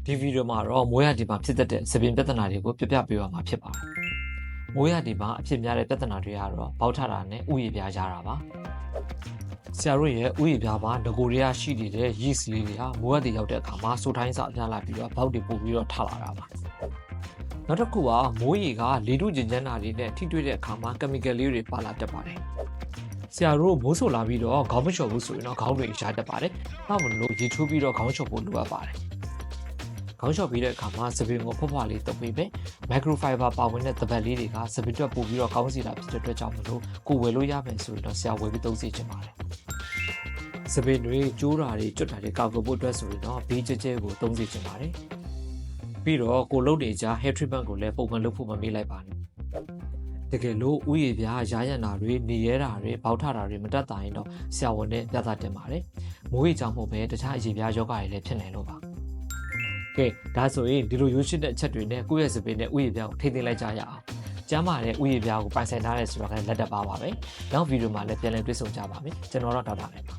ဒီဗီဒီယိုမှာတော့မိုးရဒီမှာဖြစ်တဲ့သပင်ပြဿနာတွေကိုပြပြပေးပါမှာဖြစ်ပါတယ်။မိုးရဒီမှာအဖြစ်များတဲ့ပြဿနာတွေကတော့ပေါက်ထတာနဲ့ဥယျာဉ်ပြားကြတာပါ။ဆရာတို့ရဲ့ဥယျာဉ်ပြားမှာငကိုတွေကရှိနေတဲ့ yeast လေးတွေဟာမိုးရဒီရောက်တဲ့အခါမှာစိုးတိုင်းစာအပြားလာပြီးတော့ပေါက်တွေပို့ပြီးတော့ထလာတာပါ။နောက်တစ်ခုကမိုးရေကလေထုကျဉ်ကျန်းတာတွေနဲ့ထိတွေ့တဲ့အခါမှာ chemical လေးတွေပါလာတတ်ပါတယ်။ဆရာတို့မိုးဆိုလာပြီးတော့ခေါင်းမလျှော်ဘူးဆိုရင်တော့ခေါင်းတွေရှားတတ်ပါတယ်။နောက်မလို့ရေချိုးပြီးတော့ခေါင်းလျှော်ဖို့လိုအပ်ပါတယ်။ခေါင်းလျှော်ပြီးတဲ့အခါမှာသပင်ကိုဖွားဖွားလေးတုပ်ပေးမယ်။ microfiber ပါဝင်တဲ့သပတ်လေးတွေကသပင်တွက်ပို့ပြီးတော့ကောင်းစီတာဖြစ်တဲ့အတွက်ကြောင့်မလို့ကိုဝယ်လို့ရမယ်ဆိုရင်တော့ဆရာဝယ်ပြီးသုံးစီချင်ပါတယ်။သပင်တွေကျိုးတာတွေကျွတ်တာတွေကောက်ဖို့အတွက်ဆိုရင်တော့ဘေးကျကျကိုသုံးစီချင်ပါတယ်။ပြီးတော့ကိုလုံးနေကြ hair treatment ကိုလည်းပုံမှန်လုပ်ဖို့မမေ့လိုက်ပါနဲ့။တကယ်လို့ဥယျာဉ်ပြားရာရန်တာတွေနေရဲတာတွေပေါက်ထတာတွေမတက်တာရင်တော့ဆရာဝန်နဲ့ပြသတင်ပါတယ်။မိုးရေကြောင့်မဟုတ်ပဲတခြားအရေပြားယောဂတွေလည်းဖြစ်နိုင်လို့ပါ။ကဲဒါဆိုရင်ဒီလိုရိုးရှင်းတဲ့အချက်တွေနဲ့ကိုယ့်ရဲ့စပင်းနဲ့ဥယျာဉ်ပြားကိုထိန်းသိမ်းလိုက်ကြရအောင်။ကျမ်းမာတဲ့ဥယျာဉ်ပြားကိုပိုင်ဆိုင်ထားတဲ့ဆိုတော့လည်းလက်တက်ပါပါပဲ။နောက်ဗီဒီယိုမှာလည်းပြန်လည်တွေ့ဆုံကြပါမယ်။ကျွန်တော်တော့ဒေါက်တာနိုင်ပါ